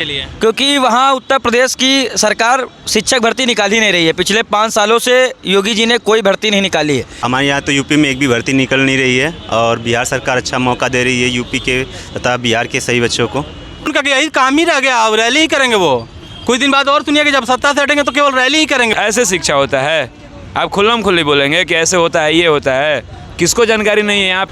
के लिए? क्योंकि वहाँ उत्तर प्रदेश की सरकार शिक्षक भर्ती निकाल ही नहीं रही है। पिछले 5 सालों से योगी जी ने कोई भर्ती नहीं निकाली है। हमारे यहाँ तो यूपी में एक भी भर्ती निकल नहीं रही है और बिहार सरकार अच्छा मौका दे रही है यूपी के तथा बिहार के सही बच्चों को। उनका यही काम ही रह गया, अब रैली ही करेंगे वो। कुछ दिन बाद और सुनिए कि जब सत्ता से हटेंगे तो केवल रैली ही करेंगे। ऐसे शिक्षा होता है? आप खुल्लम खुल्ली बोलेंगे कि ऐसे होता है, ये होता है? किसको जानकारी नहीं है यहाँ?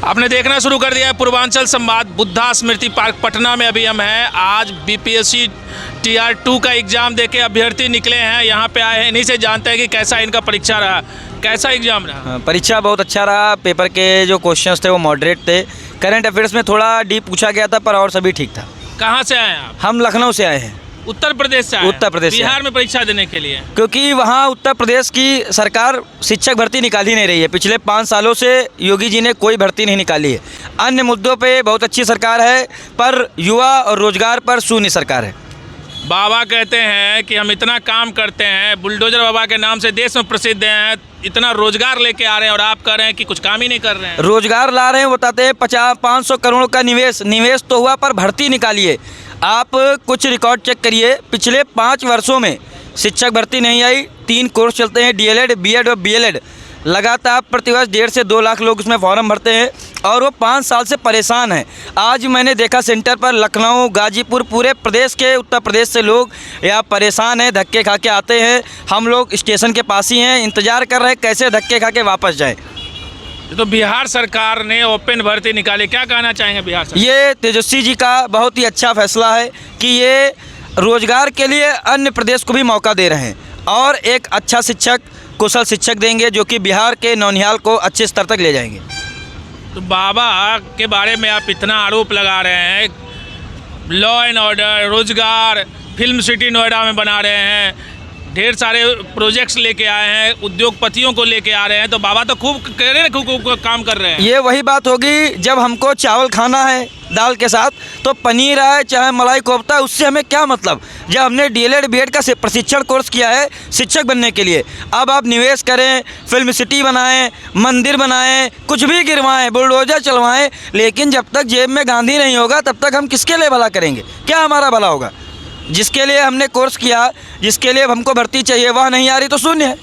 आपने देखना शुरू कर दिया है पूर्वांचल संवाद। बुद्धा स्मृति पार्क पटना में अभी हम हैं। आज बीपीएससी टीआर 2 का एग्ज़ाम देके अभ्यर्थी निकले हैं, यहाँ पे आए हैं। इन्हीं से जानते हैं कि कैसा इनका परीक्षा रहा, कैसा एग्ज़ाम रहा। परीक्षा बहुत अच्छा रहा। पेपर के जो क्वेश्चंस थे वो मॉडरेट थे। करंट अफेयर्स में थोड़ा डीप पूछा गया था, पर और सभी ठीक था। कहाँ से आए हैं आप? हम लखनऊ से आए हैं। उत्तर प्रदेश से आए हैं? उत्तर प्रदेश से। बिहार में परीक्षा देने के लिए? क्योंकि वहाँ उत्तर प्रदेश की सरकार शिक्षक भर्ती निकाल ही नहीं रही है। पिछले 5 सालों से योगी जी ने कोई भर्ती नहीं निकाली है। अन्य मुद्दों पे बहुत अच्छी सरकार है, पर युवा और रोजगार पर शून्य सरकार है। बाबा कहते हैं कि हम इतना काम करते हैं, बुलडोजर बाबा के नाम से देश में प्रसिद्ध हैं, इतना रोजगार लेके आ रहे हैं, और आप कह रहे हैं कि कुछ काम ही नहीं कर रहे हैं। रोजगार ला रहे हैं, बताते हैं 500 करोड़ का निवेश तो हुआ, पर भर्ती निकालिए। आप कुछ रिकॉर्ड चेक करिए, पिछले 5 वर्षों में शिक्षक भर्ती नहीं आई। 3 कोर्स चलते हैं, डीएलएड, बीएड और बीएलएड। लगातार प्रतिवर्ष 1.5 से 2 लाख लोग उसमें फॉर्म भरते हैं और वो 5 साल से परेशान हैं। आज मैंने देखा सेंटर पर लखनऊ, गाजीपुर, पूरे प्रदेश के, उत्तर प्रदेश से लोग यहाँ परेशान हैं, धक्के खा के आते हैं। हम लोग स्टेशन के पास ही हैं, इंतज़ार कर रहे हैं कैसे धक्के खा के वापस जाएँ। तो बिहार सरकार ने ओपन भर्ती निकाली, क्या कहना चाहेंगे बिहार सरकार? ये तेजस्वी जी का बहुत ही अच्छा फैसला है कि ये रोजगार के लिए अन्य प्रदेश को भी मौका दे रहे हैं और एक अच्छा शिक्षक, कुशल शिक्षक देंगे जो कि बिहार के नौनिहाल को अच्छे स्तर तक ले जाएंगे। तो बाबा के बारे में आप इतना आरोप लगा रहे हैं, लॉ एंड ऑर्डर, रोजगार, फिल्म सिटी नोएडा में बना रहे हैं, ढेर सारे प्रोजेक्ट्स लेके आए हैं, उद्योगपतियों को लेके आ रहे हैं, तो बाबा तो खूब कह रहे हैं, खूब काम कर रहे हैं। ये वही बात होगी, जब हमको चावल खाना है दाल के साथ तो पनीर है चाहे मलाई कोफ्ता, उससे हमें क्या मतलब। जब हमने डीएलएड बीएड का प्रशिक्षण कोर्स किया है शिक्षक बनने के लिए, अब आप निवेश करें, फिल्म सिटी बनाएं, मंदिर बनाएं, कुछ भी गिरवाएं, बुलडोजर चलवाएं, लेकिन जब तक जेब में गांधी नहीं होगा तब तक हम किसके लिए भला करेंगे? क्या हमारा भला होगा? जिसके लिए हमने कोर्स किया, जिसके लिए हमको भर्ती चाहिए, वह नहीं आ रही तो शून्य है।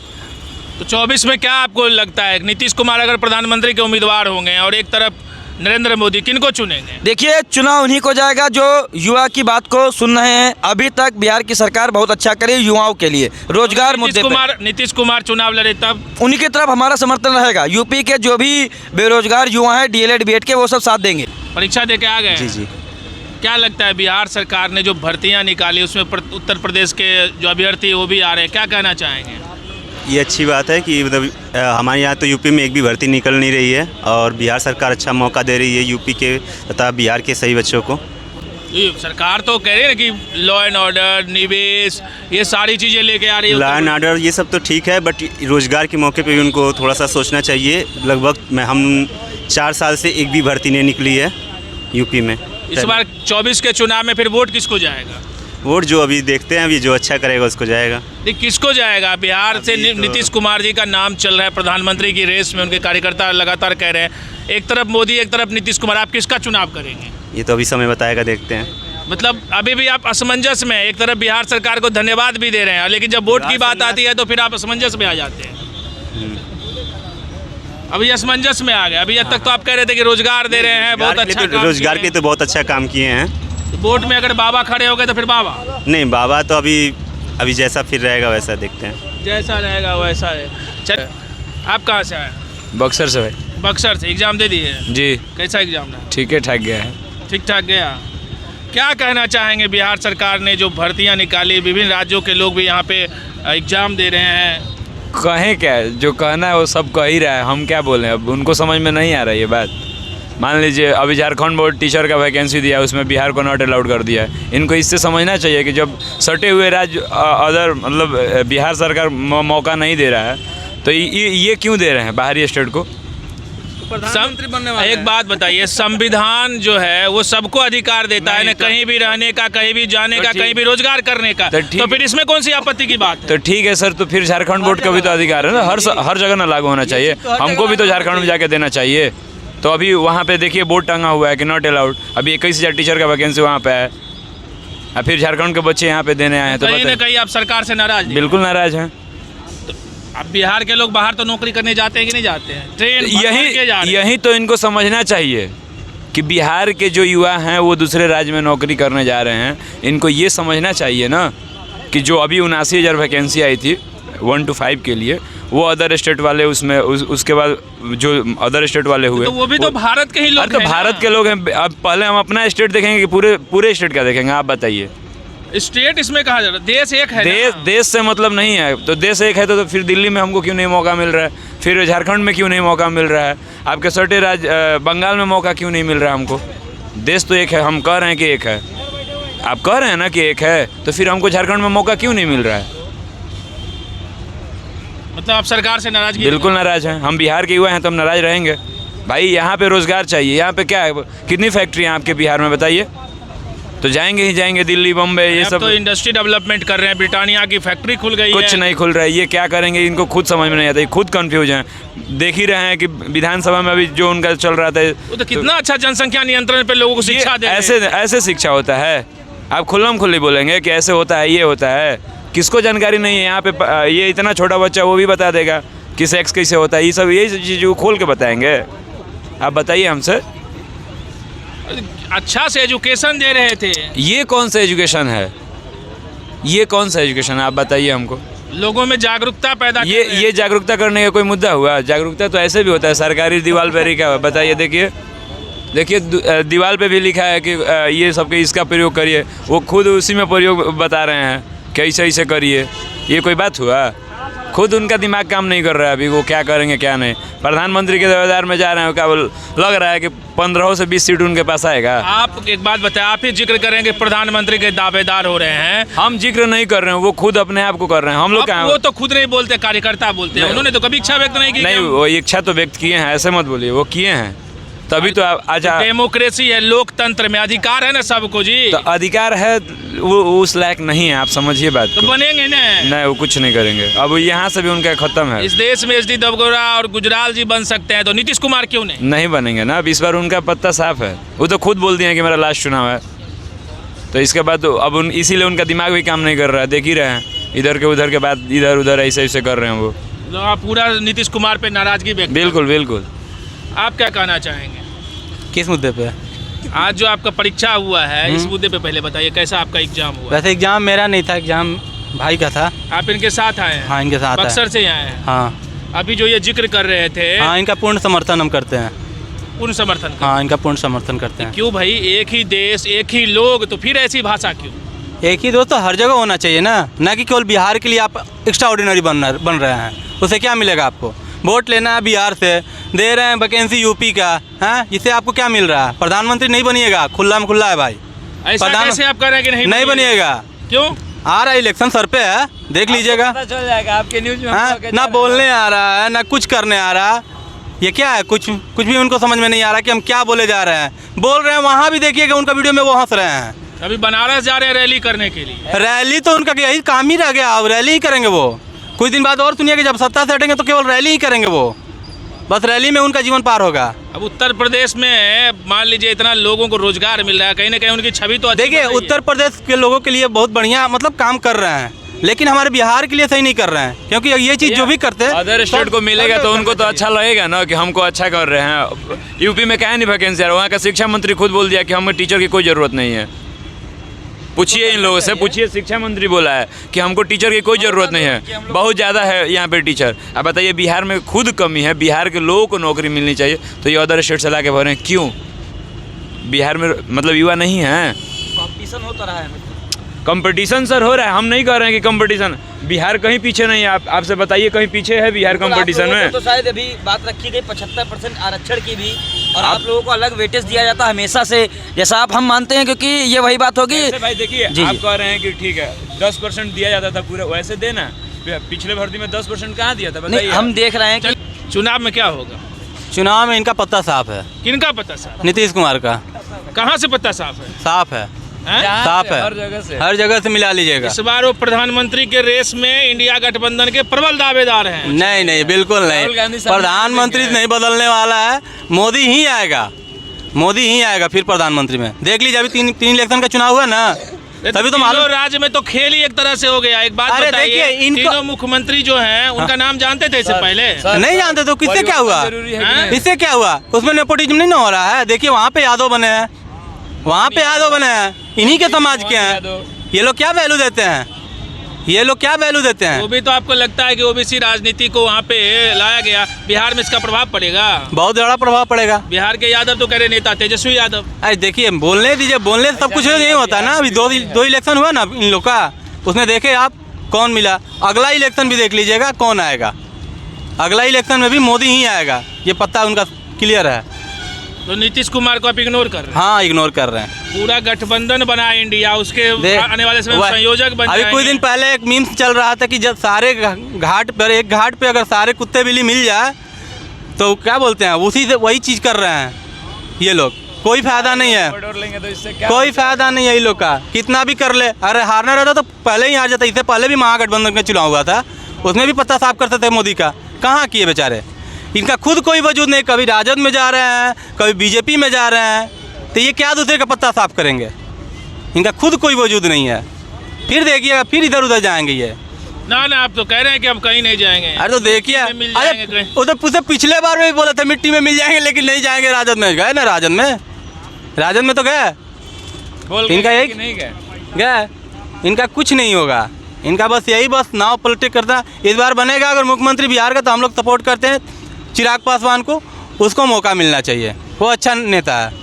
तो 24 में क्या आपको लगता है, नीतीश कुमार अगर प्रधानमंत्री के उम्मीदवार होंगे और एक तरफ नरेंद्र मोदी, किनको चुनेंगे? देखिए, चुनाव उन्हीं को जाएगा जो युवा की बात को सुन रहे हैं। अभी तक बिहार की सरकार बहुत अच्छा करी युवाओं के लिए, रोजगार मुद्दे पे। नीतीश कुमार चुनाव लड़े तब उन्हीं की तरफ हमारा समर्थन रहेगा। यूपी के जो भी बेरोजगार युवा हैं डीएलएड बीएड के, वो सब साथ देंगे। परीक्षा दे के आ गए? जी जी। क्या लगता है बिहार सरकार ने जो भर्तियां निकाली उसमें उत्तर प्रदेश के जो अभ्यर्थी वो भी आ रहे हैं, क्या कहना चाहेंगे? ये अच्छी बात है कि मतलब हमारे यहाँ तो यूपी में एक भी भर्ती निकल नहीं रही है और बिहार सरकार अच्छा मौका दे रही है यूपी के तथा बिहार के सही बच्चों को। ये सरकार तो कह रही है ना कि लॉ एंड ऑर्डर, निवेश, ये सारी चीज़ें लेके आ रही है। लॉ एंड ऑर्डर ये सब तो ठीक है, बट रोजगार के मौके पे भी उनको थोड़ा सा सोचना चाहिए। लगभग हम 4 साल से एक भी भर्ती नहीं निकली है यूपी में। इस बार 24 के चुनाव में फिर वोट किसको जाएगा? वोट जो अभी देखते हैं, अभी जो अच्छा करेगा उसको जाएगा। किसको जाएगा? बिहार से नीतीश कुमार जी का नाम चल रहा है प्रधानमंत्री की रेस में, उनके कार्यकर्ता लगातार कह रहे हैं, एक तरफ मोदी एक तरफ नीतीश कुमार, आप किसका चुनाव करेंगे? ये तो अभी समय बताएगा, देखते हैं। मतलब अभी भी आप असमंजस में, एक तरफ बिहार सरकार को धन्यवाद भी दे रहे हैं, लेकिन जब वोट की बात आती है तो फिर आप असमंजस में आ जाते हैं। अभी असमंजस में आ गए। अभी तक तो आप कह रहे थे कि रोजगार दे रहे हैं, बहुत अच्छा काम, रोजगार के तो बहुत अच्छा काम किए हैं। वोट में अगर बाबा खड़े हो गए तो फिर बाबा नहीं, बाबा तो अभी जैसा फिर रहेगा वैसा देखते हैं। जैसा रहेगा वैसा है। चल, आप कहाँ से आए? बक्सर से भाई। बक्सर से। एग्जाम दे दिए? जी। कैसा एग्जाम रहा? ठीक है, ठाक गया है। ठीक ठाक गया। क्या कहना चाहेंगे, बिहार सरकार ने जो भर्तियां निकाली, विभिन्न राज्यों के लोग भी यहाँ पे एग्जाम दे रहे हैं, कहें क्या? जो कहना है वो सब कह ही रहा है, हम क्या बोलें? अब उनको समझ में नहीं आ रहा ये बात। मान लीजिए अभी झारखंड बोर्ड टीचर का वैकेंसी दिया है, उसमें बिहार को नॉट अलाउड कर दिया है। इनको इससे समझना चाहिए कि जब सटे हुए राज्य अदर मतलब बिहार सरकार मौका नहीं दे रहा है तो ये क्यों दे रहे हैं बाहरी स्टेट को? प्रधानमंत्री बनने वाले। एक बात बताइए, संविधान जो है वो सबको अधिकार देता है ना, कहीं भी रहने का, कहीं भी जाने का, कहीं भी रोजगार करने का, तो फिर इसमें कौन सी आपत्ति की बात है? तो ठीक है सर, तो फिर झारखंड बोर्ड का भी तो अधिकार है ना, हर जगह ना लागू होना चाहिए। हमको भी तो झारखंड में जाके देना चाहिए। तो अभी वहाँ पे देखिए बोर्ड टंगा हुआ है कि नॉट अलाउड। अभी 21,000 टीचर का वैकेंसी वहाँ पे है। अब फिर झारखंड के बच्चे यहाँ पे देने आए हैं तो कहीं ना बताइए। कहीं आप सरकार से नाराज नहीं? बिल्कुल नाराज हैं। अब बिहार के लोग बाहर तो नौकरी करने जाते हैं कि नहीं जाते हैं? ट्रेन भर भर के जा रहे हैं। यही तो इनको समझना चाहिए कि बिहार के जो युवा हैं वो दूसरे राज्य में नौकरी करने जा रहे हैं। इनको ये समझना चाहिए ना कि जो अभी 79,000 वैकेंसी आई थी 1 to 5 के लिए, वो अदर स्टेट वाले उसमें उसके बाद जो अदर स्टेट वाले हुए तो वो भी तो भारत के ही लोग अरे तो हैं भारत ना। के लोग हैं। अब पहले हम अपना स्टेट देखेंगे कि पूरे स्टेट का देखेंगे, आप बताइए। स्टेट इसमें कहा जा रहा है, देश एक है ना। देश से मतलब नहीं है, तो देश एक है तो फिर दिल्ली में हमको क्यों नहीं मौका मिल रहा है, फिर झारखंड में क्यों नहीं मौका मिल रहा है, आपके सटे राज्य बंगाल में मौका क्यों नहीं मिल रहा है हमको? देश तो एक है, हम कह रहे हैं कि एक है, आप कह रहे हैं ना कि एक है, तो फिर हमको झारखंड में मौका क्यों नहीं मिल रहा है? मतलब आप सरकार से नाराजगी? बिल्कुल नाराज हैं, हम बिहार के युवा हैं तो हम नाराज रहेंगे। भाई यहाँ पे रोज़गार चाहिए, यहाँ पे क्या है, कितनी फैक्ट्री हैं आपके बिहार में बताइए? तो जाएंगे ही जाएंगे दिल्ली बम्बई ये अब सब। तो इंडस्ट्री डेवलपमेंट कर रहे हैं, ब्रिटानिया की फैक्ट्री खुल गई है। कुछ नहीं खुल रहा है, ये क्या करेंगे इनको खुद समझ में नहीं आता, ये खुद कंफ्यूज हैं। देख ही रहे हैं कि विधानसभा में अभी जो उनका चल रहा था, वो तो कितना अच्छा जनसंख्या नियंत्रण पे लोगों को शिक्षा दे रहे हैं। ऐसे शिक्षा होता है? आप खुल्लम खुल्ली बोलेंगे कि ऐसे होता है, ये होता है, किसको जानकारी नहीं है यहाँ पे? ये इतना छोटा बच्चा वो भी बता देगा कि सेक्स कैसे होता है, ये सब यही चीज़ खोल के बताएंगे। आप बताइए हमसे, अच्छा से एजुकेशन दे रहे थे। ये कौन सा एजुकेशन है? ये कौन सा एजुकेशन है? आप बताइए हमको। लोगों में जागरूकता पैदा कर रहे हैं। ये जागरूकता करने का कोई मुद्दा हुआ? जागरूकता तो ऐसे भी होता है, सरकारी दीवार पर ही क्या बताइए। देखिए दीवार पे भी लिखा है कि ये सबके इसका प्रयोग करिए, वो खुद उसी में प्रयोग बता रहे हैं कि ऐसे करिए। ये कोई बात हुआ? खुद उनका दिमाग काम नहीं कर रहा है अभी, वो क्या करेंगे क्या नहीं। प्रधानमंत्री के दावेदार में जा रहे हैं, क्या लग रहा है कि 15 से 20 सीट उनके पास आएगा। आप एक बात बताएं, आप ही जिक्र करेंगे प्रधानमंत्री के दावेदार हो रहे हैं। हम जिक्र नहीं कर रहे हैं, वो खुद अपने आप को कर रहे हैं। हम लोग क्या, वो तो खुद नहीं बोलते, कार्यकर्ता बोलते हैं। उन्होंने तो कभी इच्छा व्यक्त नहीं की। नहीं, वो इच्छा तो व्यक्त किए हैं, ऐसे मत बोलिए, वो किए हैं तभी तो आज डेमोक्रेसी है, लोकतंत्र में अधिकार है ना सबको जी। तो अधिकार है, वो उस लायक नहीं है, आप समझिए बात तो को। बनेंगे ना। नहीं, वो कुछ नहीं करेंगे, अब यहाँ से भी उनका खत्म है। इस देश में HD देवगौड़ा और गुजराल जी बन सकते हैं, तो नीतीश कुमार क्यों नहीं? नहीं बनेंगे ना, अब इस बार उनका पत्ता साफ है। वो तो खुद बोल दिए हैं कि मेरा लास्ट चुनाव है, तो इसके बाद तो अब इसीलिए उनका दिमाग भी काम नहीं कर रहा है। देख ही रहे हैं, इधर के उधर के बाद इधर उधर ऐसे कर रहे हैं वो। तो आप पूरा नीतीश कुमार पे नाराजगी व्यक्त। बिल्कुल बिल्कुल। आप क्या कहना चाहेंगे किस मुद्दे पे? आज जो आपका परीक्षा हुआ है, इस मुद्दे पे पहले बताइए, कैसा आपका एग्जाम हुआ? वैसे एग्ज़ाम मेरा नहीं था, एग्ज़ाम भाई का था। आप इनके साथ आए हैं? हाँ, इनके साथ आए। बक्सर से आए हैं? हाँ अभी जो ये जिक्र कर रहे थे, हाँ, इनका पूर्ण समर्थन हम करते हैं। पूर्ण समर्थन कर। हाँ, इनका पूर्ण समर्थन करते हैं। क्यों भाई, एक ही देश एक ही लोग, तो फिर ऐसी भाषा क्यों? एक ही दोस्त तो हर जगह होना चाहिए ना कि केवल बिहार के लिए आप एक्स्ट्रा ऑर्डिनरी बन रहे हैं। उससे क्या मिलेगा आपको? वोट लेना है बिहार से, दे रहे हैं वैकेंसी यूपी का, हैं? इससे आपको क्या मिल रहा है? प्रधानमंत्री नहीं बनिएगा, खुला में खुला है भाई। ऐसा कैसे आप कह रहे हैं कि नहीं बनिएगा? क्यों? आ रहा है इलेक्शन सर पे है, देख लीजिएगा। चल जाएगा आपके न्यूज में। हाँ, ना बोलने आ रहा है ना कुछ करने आ रहा। ये क्या है? कुछ भी उनको समझ में नहीं आ रहा कि हम क्या बोले जा रहे हैं। बोल रहे हैं, वहाँ भी देखिएगा उनका वीडियो में वो हंस रहे हैं। अभी बनारस जा रहे हैं रैली करने के लिए। रैली तो उनका यही काम ही रह गया, अब रैली ही करेंगे वो। कुछ दिन बाद और सुनिएगा, जब सत्ता से हटेंगे तो केवल रैली ही करेंगे वो। बस रैली में उनका जीवन पार होगा। अब उत्तर प्रदेश में मान लीजिए इतना लोगों को रोजगार मिल रहा है, कहीं ना कहीं उनकी छवि तो अच्छी देखिए, बन रही है। उत्तर प्रदेश के लोगों के लिए बहुत बढ़िया मतलब काम कर रहे हैं, लेकिन हमारे बिहार के लिए सही नहीं कर रहे हैं, क्योंकि ये चीज़ जो भी करते हैं अदर स्टेट को मिलेगा तो उनको तो अच्छा लगेगा ना कि हमको अच्छा कर रहे हैं। यूपी में क्या नहीं वैकेंसी, वहाँ का शिक्षा मंत्री खुद बोल दिया कि हमें टीचर की कोई ज़रूरत नहीं है। पूछिए इन लोगों से, पूछिए, शिक्षा मंत्री बोला है कि हमको टीचर की कोई ज़रूरत नहीं है, बहुत ज़्यादा है यहाँ पे टीचर। अब बताइए, बिहार में खुद कमी है, बिहार के लोगों को नौकरी मिलनी चाहिए, तो ये अदर स्टेट से ला के भरें क्यों? बिहार में मतलब युवा नहीं है। कंपटीशन होता रहा है। कंपटीशन सर हो रहा है, हम नहीं कह रहे हैं कि कंपटीशन। बिहार कहीं पीछे नहीं है, आपसे बताइए कहीं पीछे है बिहार कंपटीशन में? तो शायद अभी बात रखी गई 75% आरक्षण की भी, और आप लोगों को अलग वेटेज दिया जाता है हमेशा से, जैसा आप हम मानते हैं, क्योंकि ये वही बात होगी। ऐसे भाई देखिए, जी, आप जी। कह रहे हैं कि ठीक है 10% दिया जाता था पूरे, वैसे देना। पिछले भर्ती में 10% कहाँ दिया था नहीं, बताइए? हम देख रहे हैं कि चुनाव में क्या होगा? चुनाव में इनका पत्ता साफ है। किनका पता साफ? नीतीश कुमार का कहाँ से पता साफ है? साफ है, हैं? साफ है, हर जगह से मिला लीजिएगा। इस बार वो प्रधानमंत्री के रेस में इंडिया गठबंधन के प्रबल दावेदार हैं। नहीं, बिल्कुल राहुल गांधी नहीं। साहब प्रधानमंत्री नहीं बदलने वाला है, मोदी ही आएगा। मोदी ही आएगा फिर प्रधानमंत्री में। देख लीजिए, अभी तीन इलेक्शन का चुनाव हुआ ना, तभी तो मालूम। तीनों राज्य में तो खेल ही एक तरह से हो गया। एक बात अरे बताइए, देखिए, इनको- तीनों मुख्यमंत्री जो हैं उनका नाम जानते थे इससे पहले? नहीं जानते तो किससे क्या हुआ? जरूरी है कि हाँ? नहीं? इससे क्या हुआ? उसमें नेपोटिज्म नहीं ना हो रहा है? देखिए वहाँ पे यादव बने हैं, वहाँ पे यादव बने हैं, इन्हीं के समाज के हैं। ये लोग क्या वैल्यू देते हैं? ये लोग क्या वैल्यू देते हैं? वो भी तो आपको लगता है कि ओबीसी राजनीति को वहाँ पे लाया गया, बिहार में इसका प्रभाव पड़ेगा? बहुत बड़ा प्रभाव पड़ेगा। बिहार के यादव तो कह रहे नेता तेजस्वी यादव। अरे देखिए, बोलने दीजिए, बोलने से सब कुछ नहीं होता है ना। अभी दो इलेक्शन हुआ ना इन लोग का, उसमें देखे आप कौन मिला। अगला इलेक्शन भी देख लीजिएगा कौन आएगा। अगला इलेक्शन में भी मोदी ही आएगा, ये पता उनका क्लियर है। तो नीतीश कुमार को आप इग्नोर कर रहे हैं? हाँ, इग्नोर कर रहे हैं। पूरा गठबंधन बना है इंडिया, उसके आने वाले समय में वह- संयोजक बन अभी कुछ जाएंगे। दिन पहले एक मीम्स चल रहा था कि जब सारे घाट पर, एक घाट पे अगर सारे कुत्ते बिल्ली मिल जाए तो क्या बोलते हैं, उसी से वही चीज़ कर रहे हैं ये लोग। कोई फायदा नहीं है, लेंगे तो इससे क्या? कोई फायदा नहीं है इन लोग का, कितना भी कर ले। अरे हारना रहता तो पहले ही हार जाता। इससे पहले भी महागठबंधन का चुनाव हुआ था, उसमें भी पत्ता साफ करते थे मोदी का। कहाँ किए बेचारे? इनका खुद कोई वजूद नहीं। कभी राजद में जा रहे हैं, कभी बीजेपी में जा रहे हैं, तो ये क्या दूसरे का पत्ता साफ करेंगे? इनका खुद कोई वजूद नहीं है। फिर देखिएगा, फिर इधर उधर जाएंगे ये। ना आप तो कह रहे हैं कि हम कहीं नहीं जाएंगे। अरे तो देखिए, मिट्टी में मिल जाएंगे अरे कहीं। उधर पूछे पिछले बार में भी बोला था मिट्टी में मिल जाएंगे, लेकिन नहीं जाएंगे। राजद में गए ना, राजद में तो गए। बोल के इनका गए एक- कि नहीं गए? गए, इनका कुछ नहीं होगा। इनका बस यही बस नाव पलटिक करता। इस बार बनेगा अगर मुख्यमंत्री बिहार का, तो हम लोग सपोर्ट करते हैं चिराग पासवान को। उसको मौका मिलना चाहिए, वो अच्छा नेता है,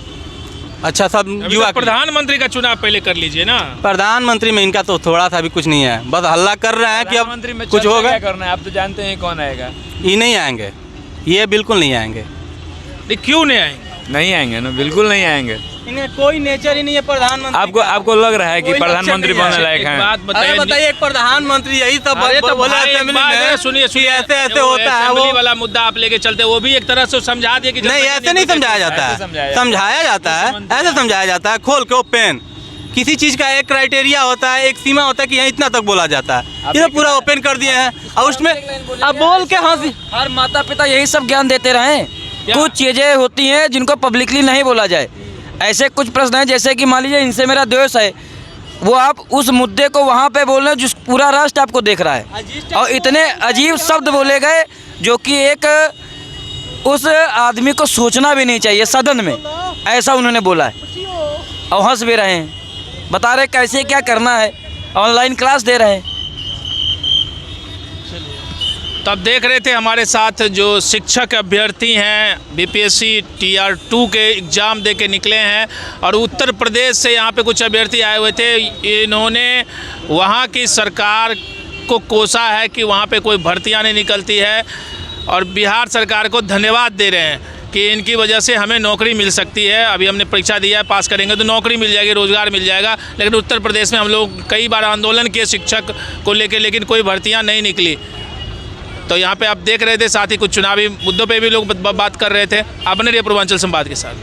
अच्छा सब अभी युवा तो प्रधानमंत्री का चुनाव पहले कर लीजिए ना। प्रधानमंत्री में इनका तो थोड़ा सा भी कुछ नहीं है। बस हल्ला कर रहे हैं कि अब प्रधानमंत्री में कुछ चर्चा होगा। क्या करना है? आप तो जानते हैं कौन आएगा। ये नहीं आएंगे, ये बिल्कुल नहीं आएंगे। ये क्यों नहीं आएंगे? नहीं आएंगे ना, बिल्कुल नहीं आएंगे। इन्हें कोई नेचर ही नहीं है प्रधानमंत्री। आपको लग रहा है कि कोई प्रधानमंत्री लक्षण नहीं बनने है। लायक एक हैं? बात अरे बताइए, एक प्रधानमंत्री यही सब अरे तो बोले भाई, एक असेंबली बात है, में, सुनिए कि ऐसे ऐसे होता है। वो असेंबली वाला मुद्दा आप लेके चलते, वो भी एक तरह से समझा दिए कि नहीं, ऐसे नहीं समझाया जाता है। ऐसे समझाया समझाया जाता है, ऐसे समझाया जाता है खोल के ओपन। किसी चीज़ का एक क्राइटेरिया होता है, एक सीमा होता है कि यहाँ इतना तक बोला जाता है। ये तो पूरा ओपन कर दिए हैं और उसमें अब बोल के हंसी। हर माता पिता यही सब ज्ञान देते रहे। कुछ चीज़ें होती हैं जिनको पब्लिकली नहीं बोला जाए। ऐसे कुछ प्रश्न हैं, जैसे कि मान लीजिए इनसे मेरा द्वेष है, वो आप उस मुद्दे को वहाँ पे बोल रहे हो जिस पूरा राष्ट्र आपको देख रहा है, और इतने अजीब शब्द बोले गए जो कि एक उस आदमी को सोचना भी नहीं चाहिए सदन में। ऐसा उन्होंने बोला है और हंस भी रहे हैं, बता रहे कैसे क्या करना है, ऑनलाइन क्लास दे रहे हैं। तो आप देख रहे थे हमारे साथ जो शिक्षक अभ्यर्थी हैं, बीपीएससी टीआर 2 के एग्ज़ाम दे के निकले हैं और उत्तर प्रदेश से यहाँ पे कुछ अभ्यर्थी आए हुए थे। इन्होंने वहाँ की सरकार को कोसा है कि वहाँ पे कोई भर्तियाँ नहीं निकलती है और बिहार सरकार को धन्यवाद दे रहे हैं कि इनकी वजह से हमें नौकरी मिल सकती है। अभी हमने परीक्षा दिया है, पास करेंगे तो नौकरी मिल जाएगी, रोज़गार मिल जाएगा। लेकिन उत्तर प्रदेश में हम लोग कई बार आंदोलन किए शिक्षक को लेकर, लेकिन कोई भर्तियाँ नहीं निकली। तो यहाँ पे आप देख रहे थे, साथ ही कुछ चुनावी मुद्दों पे भी लोग बात कर रहे थे। आप बने रहिए पूर्वांचल संवाद के साथ।